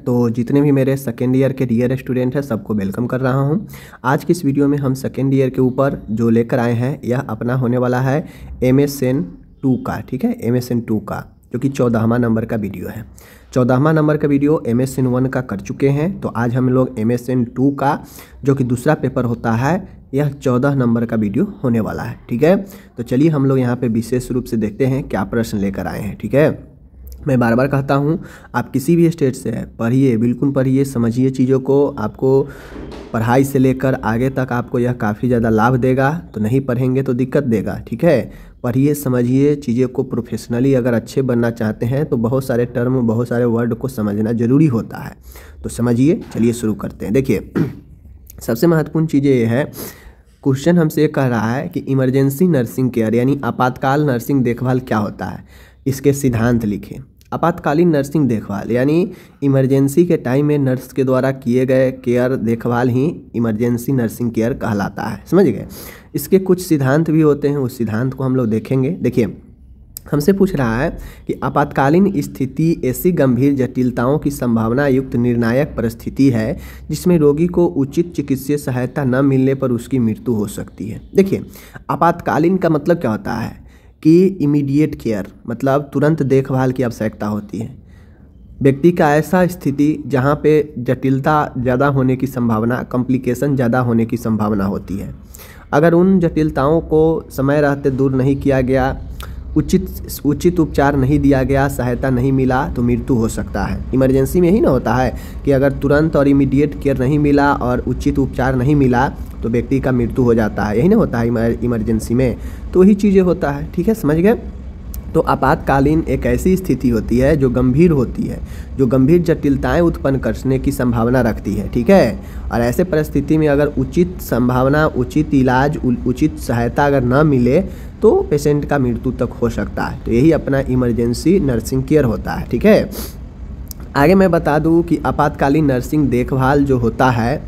तो जितने भी मेरे सेकेंड ईयर के डियर स्टूडेंट हैं सबको वेलकम कर रहा हूं। आज की इस वीडियो में हम सेकेंड ईयर के ऊपर जो लेकर आए हैं यह अपना होने वाला है MSN 2 का, ठीक है, MSN 2 का, जो कि 14वां नंबर का वीडियो है। 14वां नंबर का वीडियो MSN 1 का कर चुके हैं, तो आज हम लोग MSN 2 का जो कि दूसरा पेपर होता है यह 14 नंबर का वीडियो होने वाला है, ठीक है। तो चलिए हम लोग यहाँ पे विशेष रूप से देखते हैं क्या प्रश्न लेकर आए हैं, ठीक है। मैं बार बार कहता हूँ आप किसी भी स्टेट से है पढ़िए, बिल्कुल पढ़िए, समझिए चीज़ों को। आपको पढ़ाई से लेकर आगे तक आपको यह काफ़ी ज़्यादा लाभ देगा, तो नहीं पढ़ेंगे तो दिक्कत देगा, ठीक है। पढ़िए, समझिए चीज़ें को। प्रोफेशनली अगर अच्छे बनना चाहते हैं तो बहुत सारे टर्म, बहुत सारे वर्ड को समझना ज़रूरी होता है, तो समझिए। चलिए शुरू करते हैं। देखिए सबसे महत्वपूर्ण चीज़ें ये है, क्वेश्चन हमसे ये कह रहा है कि इमरजेंसी नर्सिंग केयर यानी आपातकाल नर्सिंग देखभाल क्या होता है, इसके सिद्धांत लिखें। आपातकालीन नर्सिंग देखभाल यानी इमरजेंसी के टाइम में नर्स के द्वारा किए गए केयर देखभाल ही इमरजेंसी नर्सिंग केयर कहलाता है, समझ गए। इसके कुछ सिद्धांत भी होते हैं, उस सिद्धांत को हम लोग देखेंगे। देखिए हमसे पूछ रहा है कि आपातकालीन स्थिति ऐसी गंभीर जटिलताओं की संभावना युक्त निर्णायक परिस्थिति है जिसमें रोगी को उचित चिकित्सीय सहायता न मिलने पर उसकी मृत्यु हो सकती है। देखिए आपातकालीन का मतलब क्या होता है कि इमीडिएट केयर, मतलब तुरंत देखभाल की आवश्यकता होती है। व्यक्ति का ऐसा स्थिति जहाँ पे जटिलता ज़्यादा होने की संभावना, कॉम्प्लिकेशन ज़्यादा होने की संभावना होती है। अगर उन जटिलताओं को समय रहते दूर नहीं किया गया, उचित उपचार नहीं दिया गया, सहायता नहीं मिला, तो मृत्यु हो सकता है। इमरजेंसी में ही ना होता है कि अगर तुरंत और इमीडिएट केयर नहीं मिला और उचित उपचार नहीं मिला तो व्यक्ति का मृत्यु हो जाता है, यही ना होता है इमरजेंसी में। तो वही चीज़ें होता है, ठीक है, समझ गए। तो आपातकालीन एक ऐसी स्थिति होती है जो गंभीर होती है, जो गंभीर जटिलताएं उत्पन्न करने की संभावना रखती है, ठीक है। और ऐसे परिस्थिति में अगर उचित संभावना, उचित इलाज, उचित सहायता अगर न मिले तो पेशेंट का मृत्यु तक हो सकता है। तो यही अपना इमरजेंसी नर्सिंग केयर होता है, ठीक है। आगे मैं बता दूं कि आपातकालीन नर्सिंग देखभाल जो होता है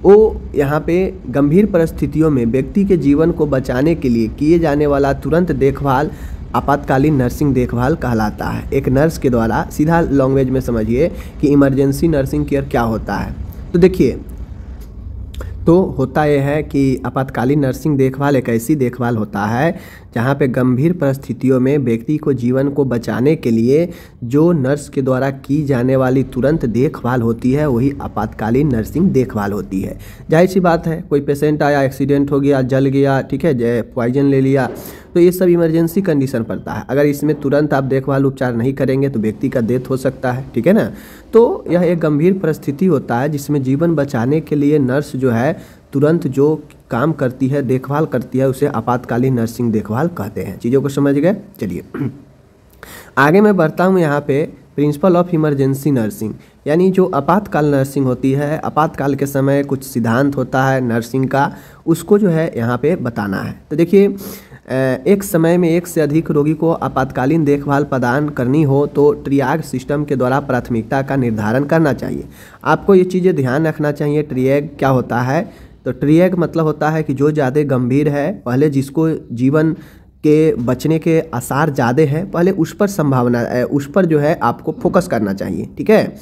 वो यहाँ पे गंभीर परिस्थितियों में व्यक्ति के जीवन को बचाने के लिए किए जाने वाला तुरंत देखभाल आपातकालीन नर्सिंग देखभाल कहलाता है। एक नर्स के द्वारा, सीधा लैंग्वेज में समझिए कि इमरजेंसी नर्सिंग केयर क्या होता है। तो देखिए, तो होता यह है कि आपातकालीन नर्सिंग देखभाल एक ऐसी देखभाल होता है जहाँ पे गंभीर परिस्थितियों में व्यक्ति को जीवन को बचाने के लिए जो नर्स के द्वारा की जाने वाली तुरंत देखभाल होती है वही आपातकालीन नर्सिंग देखभाल होती है। जाहिर सी बात है, कोई पेशेंट आया, एक्सीडेंट हो गया, जल गया, ठीक है, पॉइजन ले लिया, तो ये सब इमरजेंसी कंडीशन पड़ता है। अगर इसमें तुरंत आप देखभाल उपचार नहीं करेंगे तो व्यक्ति का डेथ हो सकता है, ठीक है ना। तो यह एक गंभीर परिस्थिति होता है जिसमें जीवन बचाने के लिए नर्स जो है तुरंत जो काम करती है, देखभाल करती है, उसे आपातकालीन नर्सिंग देखभाल कहते हैं। चीज़ों को समझ गए। चलिए आगे मैं बढ़ता हूँ। यहाँ पे प्रिंसिपल ऑफ इमरजेंसी नर्सिंग यानी जो आपातकाल नर्सिंग होती है, आपातकाल के समय कुछ सिद्धांत होता है नर्सिंग का, उसको जो है यहाँ पे बताना है। तो देखिए एक समय में एक से अधिक रोगी को आपातकालीन देखभाल प्रदान करनी हो तो ट्रियाग सिस्टम के द्वारा प्राथमिकता का निर्धारण करना चाहिए। आपको ये चीज़ें ध्यान रखना चाहिए। ट्रियाग क्या होता है, तो ट्रियाग मतलब होता है कि जो ज़्यादा गंभीर है, पहले जिसको जीवन के बचने के आसार ज़्यादा है, पहले उस पर संभावना, उस पर जो है आपको फोकस करना चाहिए, ठीक है।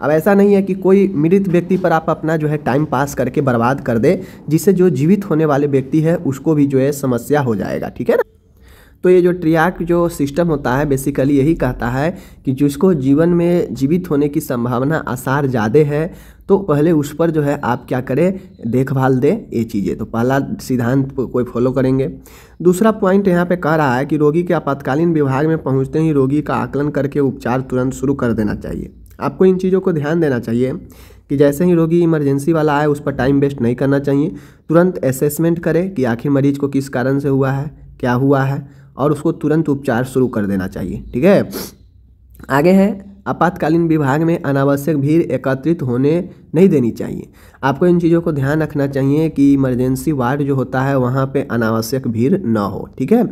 अब ऐसा नहीं है कि कोई मृत व्यक्ति पर आप अपना जो है टाइम पास करके बर्बाद कर दे, जिससे जो जीवित होने वाले व्यक्ति है उसको भी जो है समस्या हो जाएगा, ठीक है ना। तो ये जो ट्रियाग जो सिस्टम होता है बेसिकली यही कहता है कि जिसको जीवन में जीवित होने की संभावना आसार ज़्यादा है तो पहले उस पर जो है आप क्या करें, देखभाल दें, ये चीज़ें। तो पहला सिद्धांत कोई फॉलो करेंगे। दूसरा पॉइंट यहाँ पे कह रहा है कि रोगी के आपातकालीन विभाग में पहुँचते ही रोगी का आकलन करके उपचार तुरंत शुरू कर देना चाहिए। आपको इन चीज़ों को ध्यान देना चाहिए कि जैसे ही रोगी इमरजेंसी वाला आए उस पर टाइम वेस्ट नहीं करना चाहिए। तुरंत असेसमेंट करें कि आखिर मरीज को किस कारण से हुआ है, क्या हुआ है, और उसको तुरंत उपचार शुरू कर देना चाहिए, ठीक है। आगे है आपातकालीन विभाग में अनावश्यक भीड़ एकत्रित होने नहीं देनी चाहिए। आपको इन चीज़ों को ध्यान रखना चाहिए कि इमरजेंसी वार्ड जो होता है वहाँ पे अनावश्यक भीड़ न हो, ठीक है।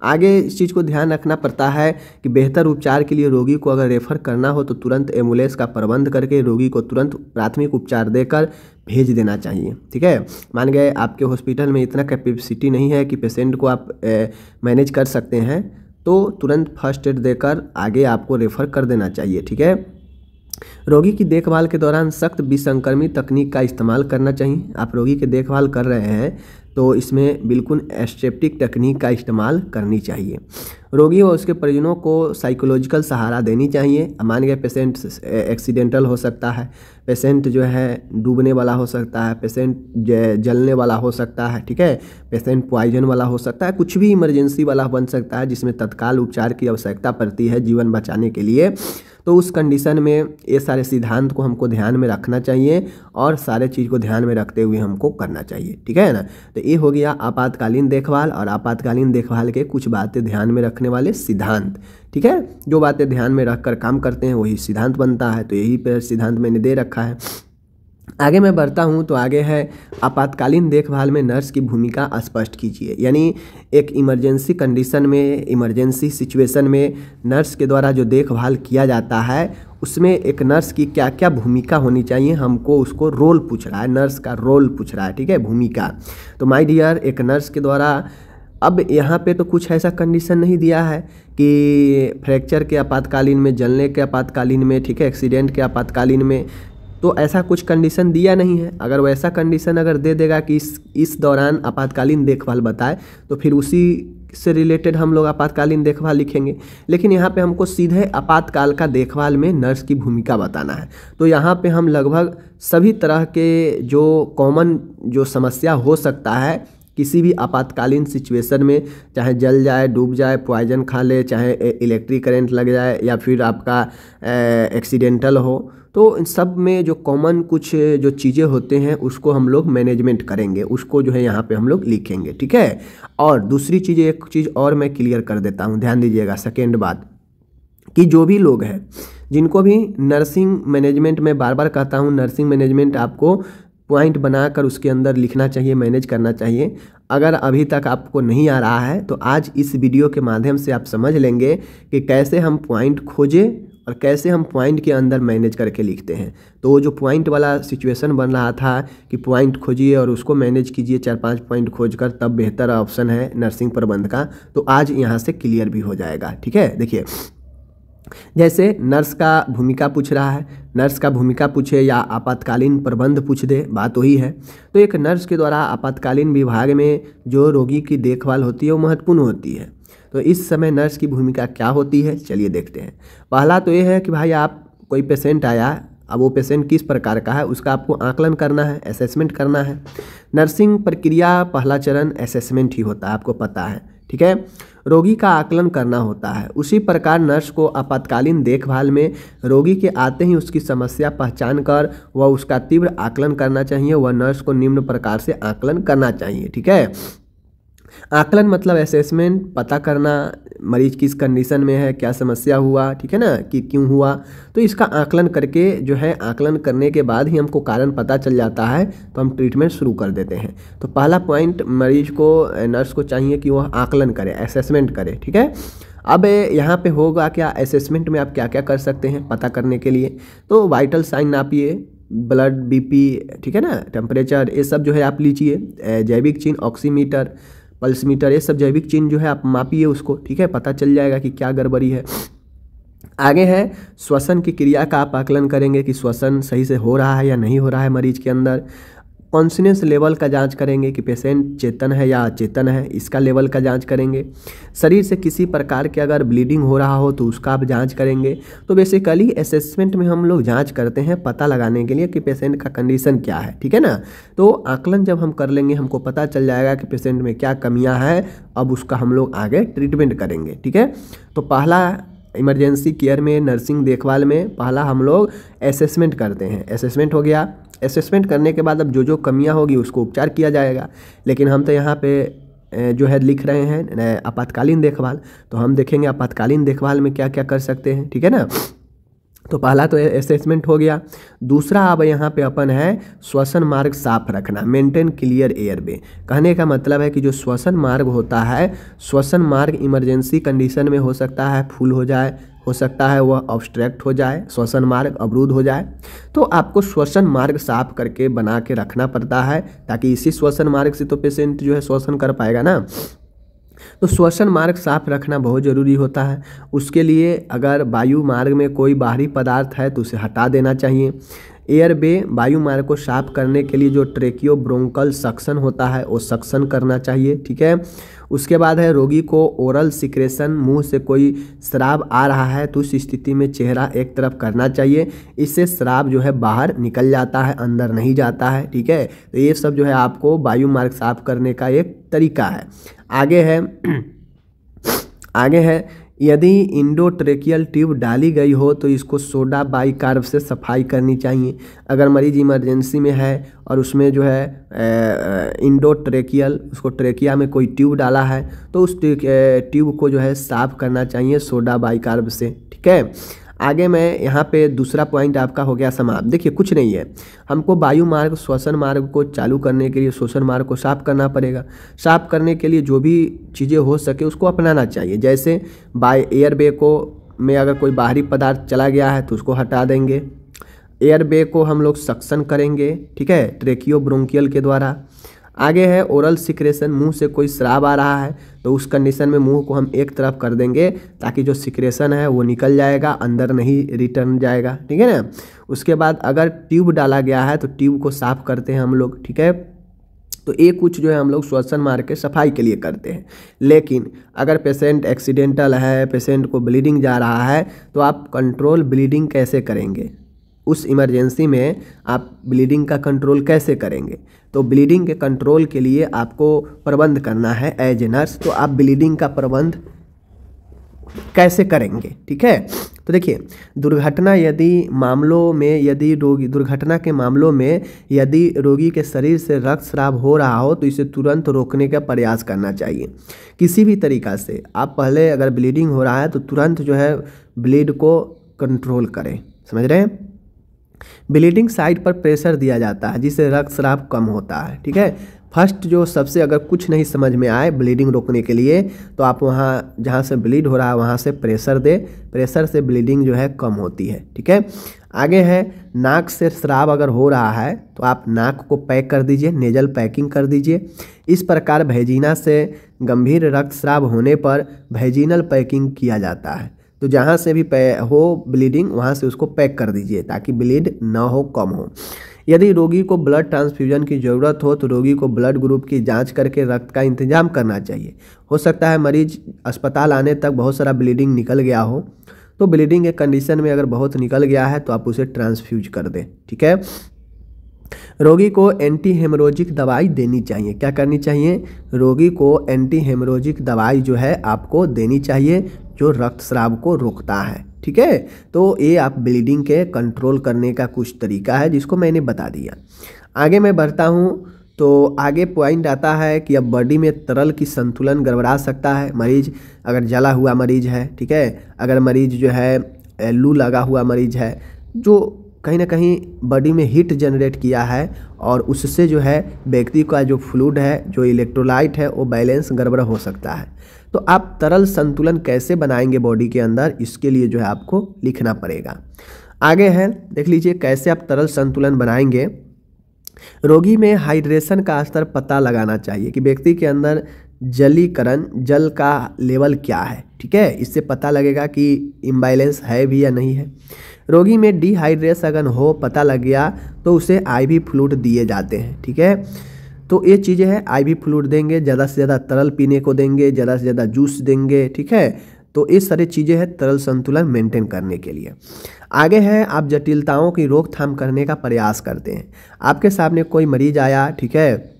आगे इस चीज़ को ध्यान रखना पड़ता है कि बेहतर उपचार के लिए रोगी को अगर रेफ़र करना हो तो तुरंत एम्बुलेंस का प्रबंध करके रोगी को तुरंत प्राथमिक उपचार देकर भेज देना चाहिए, ठीक है। मान गए आपके हॉस्पिटल में इतना कैपेसिटी नहीं है कि पेशेंट को आप मैनेज कर सकते हैं, तो तुरंत फर्स्ट एड देकर आगे आपको रेफ़र कर देना चाहिए, ठीक है। रोगी की देखभाल के दौरान सख्त विसंक्रमी तकनीक का इस्तेमाल करना चाहिए। आप रोगी की देखभाल कर रहे हैं तो इसमें बिल्कुल एसेप्टिक तकनीक का इस्तेमाल करनी चाहिए। रोगी व उसके परिजनों को साइकोलॉजिकल सहारा देनी चाहिए। मान लीजिए पेशेंट एक्सीडेंटल हो सकता है, पेशेंट जो है डूबने वाला हो सकता है, पेशेंट जलने वाला हो सकता है, ठीक है, पेशेंट पॉइजन वाला हो सकता है, कुछ भी इमरजेंसी वाला बन सकता है जिसमें तत्काल उपचार की आवश्यकता पड़ती है जीवन बचाने के लिए। तो उस कंडीशन में ये सारे सिद्धांत को हमको ध्यान में रखना चाहिए और सारे चीज़ को ध्यान में रखते हुए हमको करना चाहिए, ठीक है ना। तो ये हो गया आपातकालीन देखभाल और आपातकालीन देखभाल के कुछ बातें ध्यान में रखने वाले सिद्धांत, ठीक है। जो बातें ध्यान में रखकर काम करते हैं वही सिद्धांत बनता है। तो यही पर सिद्धांत मैंने दे रखा है। आगे मैं बढ़ता हूँ तो आगे है आपातकालीन देखभाल में नर्स की भूमिका स्पष्ट कीजिए। यानी एक इमरजेंसी कंडीशन में, इमरजेंसी सिचुएशन में नर्स के द्वारा जो देखभाल किया जाता है उसमें एक नर्स की क्या क्या भूमिका होनी चाहिए, हमको उसको रोल पूछ रहा है, नर्स का रोल पूछ रहा है, ठीक है, भूमिका। तो माय डियर, एक नर्स के द्वारा अब यहाँ पे तो कुछ ऐसा कंडीशन नहीं दिया है कि फ्रैक्चर के आपातकालीन में, जलने के आपातकालीन में, ठीक है, एक्सीडेंट के आपातकालीन में, तो ऐसा कुछ कंडीशन दिया नहीं है। अगर वैसा कंडीशन अगर दे देगा कि इस दौरान आपातकालीन देखभाल बताए तो फिर उसी से रिलेटेड हम लोग आपातकालीन देखभाल लिखेंगे। लेकिन यहाँ पे हमको सीधे आपातकाल का देखभाल में नर्स की भूमिका बताना है। तो यहाँ पे हम लगभग सभी तरह के जो कॉमन जो समस्या हो सकता है किसी भी आपातकालीन सिचुएशन में, चाहे जल जाए, डूब जाए, पॉइजन खा ले, चाहे इलेक्ट्रिक करंट लग जाए या फिर आपका एक्सीडेंटल हो, तो इन सब में जो कॉमन कुछ जो चीज़ें होते हैं उसको हम लोग मैनेजमेंट करेंगे, उसको जो है यहाँ पे हम लोग लिखेंगे, ठीक है। और दूसरी चीज़, एक चीज़ और मैं क्लियर कर देता हूँ, ध्यान दीजिएगा। सेकेंड बात कि जो भी लोग हैं जिनको भी नर्सिंग मैनेजमेंट में, बार बार कहता हूँ, नर्सिंग मैनेजमेंट आपको पॉइंट बनाकर उसके अंदर लिखना चाहिए, मैनेज करना चाहिए। अगर अभी तक आपको नहीं आ रहा है तो आज इस वीडियो के माध्यम से आप समझ लेंगे कि कैसे हम पॉइंट खोजें और कैसे हम पॉइंट के अंदर मैनेज करके लिखते हैं। तो वो जो पॉइंट वाला सिचुएशन बन रहा था कि पॉइंट खोजिए और उसको मैनेज कीजिए, 4-5 पॉइंट खोजकर, तब बेहतर ऑप्शन है नर्सिंग प्रबंध का। तो आज यहाँ से क्लियर भी हो जाएगा, ठीक है। देखिए, जैसे नर्स का भूमिका पूछ रहा है, नर्स का भूमिका पूछे या आपातकालीन प्रबंध पूछ दे, बात वही है। तो एक नर्स के द्वारा आपातकालीन विभाग में जो रोगी की देखभाल होती है वो महत्वपूर्ण होती है। तो इस समय नर्स की भूमिका क्या होती है, चलिए देखते हैं। पहला तो ये है कि भाई आप कोई पेशेंट आया, अब वो पेशेंट किस प्रकार का है उसका आपको आकलन करना है, असेसमेंट करना है। नर्सिंग प्रक्रिया पहला चरण असेसमेंट ही होता है, आपको पता है, ठीक है। रोगी का आकलन करना होता है। उसी प्रकार नर्स को आपातकालीन देखभाल में रोगी के आते ही उसकी समस्या पहचान कर वह उसका तीव्र आकलन करना चाहिए। वह नर्स को निम्न प्रकार से आकलन करना चाहिए, ठीक है। आकलन मतलब असेसमेंट, पता करना मरीज किस कंडीशन में है, क्या समस्या हुआ, ठीक है ना, कि क्यों हुआ। तो इसका आकलन करके जो है, आकलन करने के बाद ही हमको कारण पता चल जाता है तो हम ट्रीटमेंट शुरू कर देते हैं। तो पहला पॉइंट मरीज को, नर्स को चाहिए कि वह आकलन करे, असेसमेंट करे, ठीक है। अब यहाँ पे होगा क्या, असेसमेंट में आप क्या क्या कर सकते हैं पता करने के लिए। तो वाइटल साइन नापिए, ब्लड, बीपी, ठीक है ना, टेम्परेचर, ये सब जो है आप लीजिए। जैविक चिन्ह, ऑक्सीमीटर, पल्स मीटर, ये सब जैविक चिन्ह जो है आप मापिए उसको, ठीक है, पता चल जाएगा कि क्या गड़बड़ी है। आगे है श्वसन की क्रिया का आप आकलन करेंगे कि श्वसन सही से हो रहा है या नहीं हो रहा है मरीज के अंदर। कॉन्शियस लेवल का जांच करेंगे कि पेशेंट चेतन है या अचेतन है, इसका लेवल का जांच करेंगे। शरीर से किसी प्रकार के अगर ब्लीडिंग हो रहा हो तो उसका आप जांच करेंगे। तो बेसिकली असेसमेंट में हम लोग जांच करते हैं पता लगाने के लिए कि पेशेंट का कंडीशन क्या है, ठीक है ना। तो आकलन जब हम कर लेंगे हमको पता चल जाएगा कि पेशेंट में क्या कमियाँ हैं, अब उसका हम लोग आगे ट्रीटमेंट करेंगे, ठीक है। तो पहला इमरजेंसी केयर में, नर्सिंग देखभाल में पहला हम लोग असेसमेंट करते हैं। असेसमेंट हो गया, असेसमेंट करने के बाद अब जो जो कमियां होगी उसको उपचार किया जाएगा। लेकिन हम तो यहाँ पे जो है लिख रहे हैं आपातकालीन देखभाल, तो हम देखेंगे आपातकालीन देखभाल में क्या क्या कर सकते हैं, ठीक है ना। तो पहला तो असेसमेंट हो गया। दूसरा अब यहाँ पे अपन है श्वसन मार्ग साफ रखना, मेंटेन क्लियर एयरवे। कहने का मतलब है कि जो श्वसन मार्ग होता है, श्वसन मार्ग इमरजेंसी कंडीशन में हो सकता है फुल हो जाए, हो सकता है वह ऑब्स्ट्रक्ट हो जाए, श्वसन मार्ग अवरुद्ध हो जाए। तो आपको श्वसन मार्ग साफ करके बना के रखना पड़ता है ताकि इसी श्वसन मार्ग से तो पेशेंट जो है श्वसन कर पाएगा ना। तो श्वसन मार्ग साफ रखना बहुत ज़रूरी होता है। उसके लिए अगर वायु मार्ग में कोई बाहरी पदार्थ है तो उसे हटा देना चाहिए। एयरवे वायु मार्ग को साफ करने के लिए जो ट्रेकियो ब्रोंकल सक्शन होता है वो सक्शन करना चाहिए, ठीक है। उसके बाद है रोगी को ओरल सिक्रेशन, मुंह से कोई स्राव आ रहा है तो उस स्थिति में चेहरा एक तरफ करना चाहिए। इससे स्राव जो है बाहर निकल जाता है, अंदर नहीं जाता है, ठीक है। तो ये सब जो है आपको वायु मार्ग साफ करने का एक तरीका है। आगे है यदि इंडोट्रेकियल ट्यूब डाली गई हो तो इसको सोडा बाइकार्ब से सफाई करनी चाहिए। अगर मरीज इमरजेंसी में है और उसमें जो है इंडोट्रेकियल, उसको ट्रेकिया में कोई ट्यूब डाला है तो उस ट्यूब को जो है साफ़ करना चाहिए सोडा बाइकार्ब से, ठीक है। आगे मैं यहाँ पे दूसरा पॉइंट आपका हो गया समाप्त। देखिए कुछ नहीं है, हमको वायु मार्ग श्वसन मार्ग को चालू करने के लिए श्वसन मार्ग को साफ करना पड़ेगा। साफ करने के लिए जो भी चीज़ें हो सके उसको अपनाना चाहिए। जैसे एयरवे को में अगर कोई बाहरी पदार्थ चला गया है तो उसको हटा देंगे। एयरवे को हम लोग सक्शन करेंगे, ठीक है, ट्रेकियो ब्रोंकियल के द्वारा। आगे है ओरल सिक्रेशन, मुंह से कोई स्राव आ रहा है तो उस कंडीशन में मुंह को हम एक तरफ कर देंगे ताकि जो सिक्रेशन है वो निकल जाएगा, अंदर नहीं रिटर्न जाएगा, ठीक है ना। उसके बाद अगर ट्यूब डाला गया है तो ट्यूब को साफ करते हैं हम लोग, ठीक है। तो ये कुछ जो है हम लोग श्वसन मार्ग के सफाई के लिए करते हैं। लेकिन अगर पेशेंट एक्सीडेंटल है, पेशेंट को ब्लीडिंग जा रहा है तो आप कंट्रोल ब्लीडिंग कैसे करेंगे? उस इमरजेंसी में आप ब्लीडिंग का कंट्रोल कैसे करेंगे? तो ब्लीडिंग के कंट्रोल के लिए आपको प्रबंध करना है एज ए नर्स। तो आप ब्लीडिंग का प्रबंध कैसे करेंगे, ठीक है। तो देखिए दुर्घटना के मामलों में यदि रोगी के शरीर से रक्तस्राव हो रहा हो तो इसे तुरंत रोकने का प्रयास करना चाहिए किसी भी तरीक़ा से। आप पहले अगर ब्लीडिंग हो रहा है तो तुरंत जो है ब्लीड को कंट्रोल करें, समझ रहे हैं। ब्लीडिंग साइट पर प्रेशर दिया जाता है जिससे रक्तस्राव कम होता है, ठीक है। फर्स्ट जो सबसे अगर कुछ नहीं समझ में आए ब्लीडिंग रोकने के लिए तो आप वहाँ जहाँ से ब्लीड हो रहा है वहाँ से प्रेशर दे, प्रेशर से ब्लीडिंग जो है कम होती है, ठीक है। आगे है नाक से स्राव अगर हो रहा है तो आप नाक को पैक कर दीजिए, नेजल पैकिंग कर दीजिए। इस प्रकार भेजिना से गंभीर रक्तस्राव होने पर भेजिनल पैकिंग किया जाता है। तो जहाँ से भी हो ब्लीडिंग वहाँ से उसको पैक कर दीजिए ताकि ब्लीड ना हो, कम हो। यदि रोगी को ब्लड ट्रांसफ्यूजन की ज़रूरत हो तो रोगी को ब्लड ग्रुप की जांच करके रक्त का इंतजाम करना चाहिए। हो सकता है मरीज अस्पताल आने तक बहुत सारा ब्लीडिंग निकल गया हो, तो ब्लीडिंग के कंडीशन में अगर बहुत निकल गया है तो आप उसे ट्रांसफ्यूज कर दें, ठीक है। रोगी को एंटी हेमोरेजिक दवाई देनी चाहिए। क्या करनी चाहिए? रोगी को एंटी हेमोरेजिक दवाई जो है आपको देनी चाहिए जो रक्तस्राव को रोकता है, ठीक है। तो ये आप ब्लीडिंग के कंट्रोल करने का कुछ तरीका है जिसको मैंने बता दिया। आगे मैं बढ़ता हूँ तो आगे पॉइंट आता है कि अब बॉडी में तरल की संतुलन गड़बड़ा सकता है। मरीज अगर जला हुआ मरीज है, ठीक है, अगर मरीज जो है लू लगा हुआ मरीज है जो कहीं ना कहीं बॉडी में हीट जनरेट किया है और उससे जो है व्यक्ति का जो फ्लूइड है, जो इलेक्ट्रोलाइट है, वो बैलेंस गड़बड़ हो सकता है। तो आप तरल संतुलन कैसे बनाएंगे बॉडी के अंदर, इसके लिए जो है आपको लिखना पड़ेगा। आगे है देख लीजिए कैसे आप तरल संतुलन बनाएंगे। रोगी में हाइड्रेशन का स्तर पता लगाना चाहिए कि व्यक्ति के अंदर जलीकरण, जल का लेवल क्या है, ठीक है। इससे पता लगेगा कि इम्बैलेंस है भी या नहीं है। रोगी में डिहाइड्रेशन अगर हो पता लग गया तो उसे आईवी फ्लूइड दिए जाते हैं, ठीक है। तो ये चीज़ें हैं, आईवी फ्लूइड देंगे, ज़्यादा से ज़्यादा तरल पीने को देंगे, ज़्यादा से ज़्यादा जूस देंगे, ठीक है। तो ये सारी चीज़ें हैं तरल संतुलन मेंटेन करने के लिए। आगे है आप जटिलताओं की रोकथाम करने का प्रयास करते हैं। आपके सामने कोई मरीज आया, ठीक है,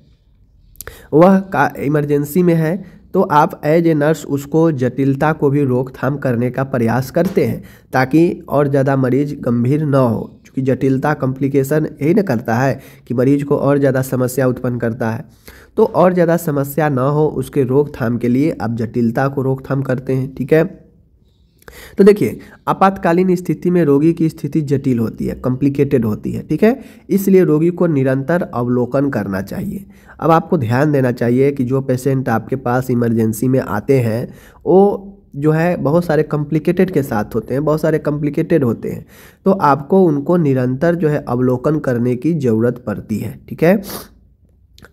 वह इमरजेंसी में है तो आप एज ए नर्स उसको जटिलता को भी रोकथाम करने का प्रयास करते हैं ताकि और ज़्यादा मरीज गंभीर न हो। क्योंकि जटिलता कॉम्प्लिकेशन यही न करता है कि मरीज को और ज़्यादा समस्या उत्पन्न करता है। तो और ज़्यादा समस्या न हो उसके रोकथाम के लिए आप जटिलता को रोकथाम करते हैं, ठीक है। तो देखिए आपातकालीन स्थिति में रोगी की स्थिति जटिल होती है, कॉम्प्लिकेटेड होती है, ठीक है। इसलिए रोगी को निरंतर अवलोकन करना चाहिए। अब आपको ध्यान देना चाहिए कि जो पेशेंट आपके पास इमरजेंसी में आते हैं वो जो है बहुत सारे कॉम्प्लिकेटेड के साथ होते हैं, बहुत सारे कॉम्प्लिकेटेड होते हैं। तो आपको उनको निरंतर जो है अवलोकन करने की ज़रूरत पड़ती है, ठीक है।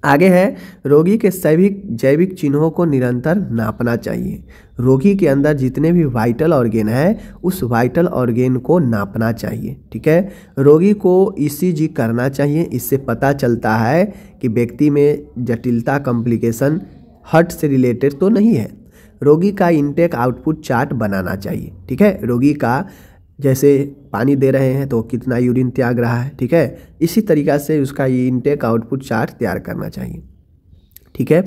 आगे है, रोगी के सभी जैविक चिन्हों को निरंतर नापना चाहिए। रोगी के अंदर जितने भी वाइटल ऑर्गेन है उस वाइटल ऑर्गेन को नापना चाहिए। ठीक है, रोगी को ईसीजी करना चाहिए। इससे पता चलता है कि व्यक्ति में जटिलता कॉम्प्लिकेशन हार्ट से रिलेटेड तो नहीं है। रोगी का इनटेक आउटपुट चार्ट बनाना चाहिए। ठीक है, रोगी का जैसे पानी दे रहे हैं तो कितना यूरिन त्याग रहा है, ठीक है, इसी तरीक़ा से उसका ये इनटेक आउटपुट चार्ट तैयार करना चाहिए। ठीक है,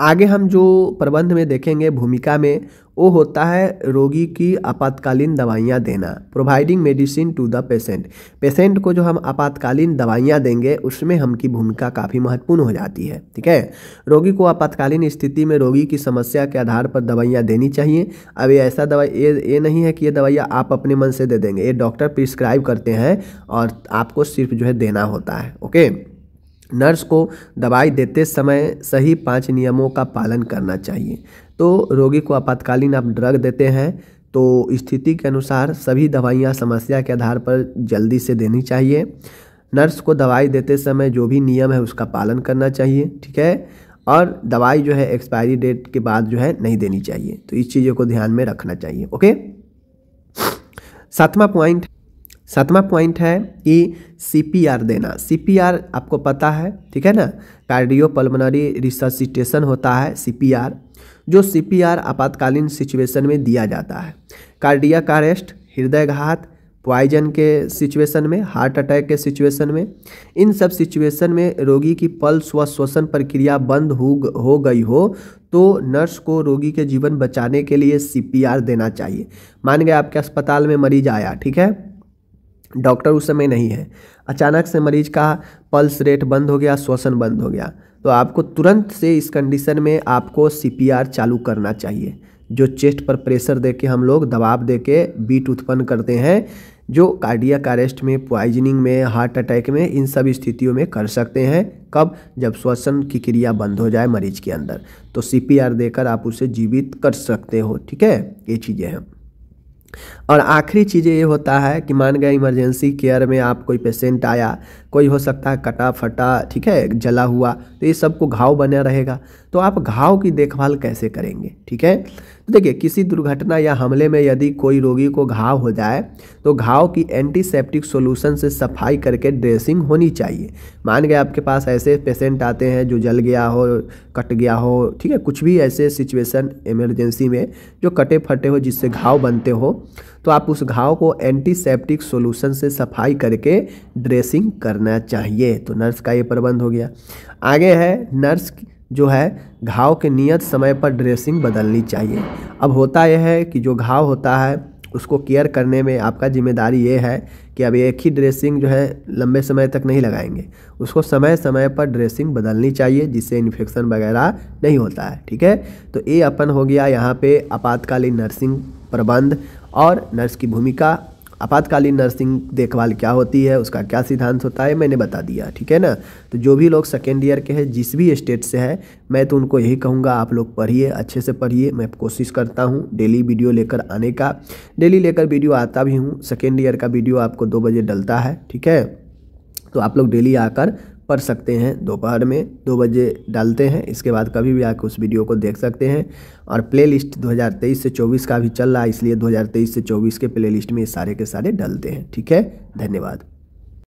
आगे हम जो प्रबंध में देखेंगे भूमिका में, वो होता है रोगी की आपातकालीन दवाइयाँ देना, providing medicine to the patient. Patient को जो हम आपातकालीन दवाइयाँ देंगे उसमें हम की भूमिका काफ़ी महत्वपूर्ण हो जाती है। ठीक है, रोगी को आपातकालीन स्थिति में रोगी की समस्या के आधार पर दवाइयाँ देनी चाहिए। अब ये ऐसा दवाई ये नहीं है कि ये दवाइयाँ आप अपने मन से दे देंगे, ये डॉक्टर प्रिस्क्राइब करते हैं और आपको सिर्फ जो है देना होता है। ओके, नर्स को दवाई देते समय सही 5 नियमों का पालन करना चाहिए। तो रोगी को आपातकालीन आप ड्रग देते हैं तो स्थिति के अनुसार सभी दवाइयाँ समस्या के आधार पर जल्दी से देनी चाहिए। नर्स को दवाई देते समय जो भी नियम है उसका पालन करना चाहिए। ठीक है, और दवाई जो है एक्सपायरी डेट के बाद जो है नहीं देनी चाहिए। तो इस चीज़ों को ध्यान में रखना चाहिए। ओके, सातवां पॉइंट है कि सीपीआर देना। सीपीआर आपको पता है, ठीक है ना, कार्डियो पल्मोनरी रिससिटेशन होता है सीपीआर, जो सीपीआर आपातकालीन सिचुएशन में दिया जाता है। कार्डियक अरेस्ट, हृदयघात, पॉइजन के सिचुएशन में, हार्ट अटैक के सिचुएशन में, इन सब सिचुएशन में रोगी की पल्स व श्वसन प्रक्रिया बंद हो गई हो तो नर्स को रोगी के जीवन बचाने के लिए सीपीआर देना चाहिए। मान गए आपके अस्पताल में मरीज आया, ठीक है, डॉक्टर उस समय नहीं है, अचानक से मरीज का पल्स रेट बंद हो गया, श्वसन बंद हो गया, तो आपको तुरंत से इस कंडीशन में आपको सीपीआर चालू करना चाहिए। जो चेस्ट पर प्रेशर देके हम लोग दबाव देके बीट उत्पन्न करते हैं, जो कार्डियक अरेस्ट में, पॉइजनिंग में, हार्ट अटैक में, इन सब स्थितियों में कर सकते हैं। कब? जब श्वसन की क्रिया बंद हो जाए मरीज के अंदर, तो सीपीआर देकर आप उसे जीवित कर सकते हो। ठीक है, ये चीज़ें हैं। और आखिरी चीज़ें ये होता है कि मान गए इमरजेंसी केयर में आप कोई पेशेंट आया, कोई हो सकता है कटा फटा, ठीक है, जला हुआ, तो ये सबको घाव बना रहेगा, तो आप घाव की देखभाल कैसे करेंगे? ठीक है, तो देखिए किसी दुर्घटना या हमले में यदि कोई रोगी को घाव हो जाए तो घाव की एंटीसेप्टिक सॉल्यूशन से सफाई करके ड्रेसिंग होनी चाहिए। मान गए आपके पास ऐसे पेशेंट आते हैं जो जल गया हो, कट गया हो, ठीक है, कुछ भी ऐसे सिचुएशन इमरजेंसी में जो कटे फटे हो जिससे घाव बनते हो, तो आप उस घाव को एंटीसेप्टिक सॉल्यूशन से सफाई करके ड्रेसिंग करना चाहिए। तो नर्स का ये प्रबंध हो गया। आगे है, नर्स जो है घाव के नियत समय पर ड्रेसिंग बदलनी चाहिए। अब होता यह है कि जो घाव होता है उसको केयर करने में आपका जिम्मेदारी ये है कि अब एक ही ड्रेसिंग जो है लंबे समय तक नहीं लगाएंगे, उसको समय समय पर ड्रेसिंग बदलनी चाहिए जिससे इन्फेक्शन वगैरह नहीं होता है। ठीक है, तो ये अपन हो गया यहाँ पे आपातकालीन नर्सिंग प्रबंध और नर्स की भूमिका। आपातकालीन नर्सिंग देखभाल क्या होती है, उसका क्या सिद्धांत होता है, मैंने बता दिया। ठीक है ना, तो जो भी लोग सेकेंड ईयर के हैं, जिस भी स्टेट से है, मैं तो उनको यही कहूँगा आप लोग पढ़िए, अच्छे से पढ़िए। मैं कोशिश करता हूँ डेली वीडियो लेकर आने का, डेली लेकर वीडियो आता भी हूँ। सेकेंड ईयर का वीडियो आपको 2 बजे डलता है। ठीक है, तो आप लोग डेली आकर पढ़ सकते हैं, दोपहर में 2 बजे डालते हैं, इसके बाद कभी भी आकर उस वीडियो को देख सकते हैं। और प्लेलिस्ट 2023 से 24 का भी चल रहा है, इसलिए 2023 से 24 के प्लेलिस्ट में सारे के सारे डलते हैं। ठीक है, धन्यवाद।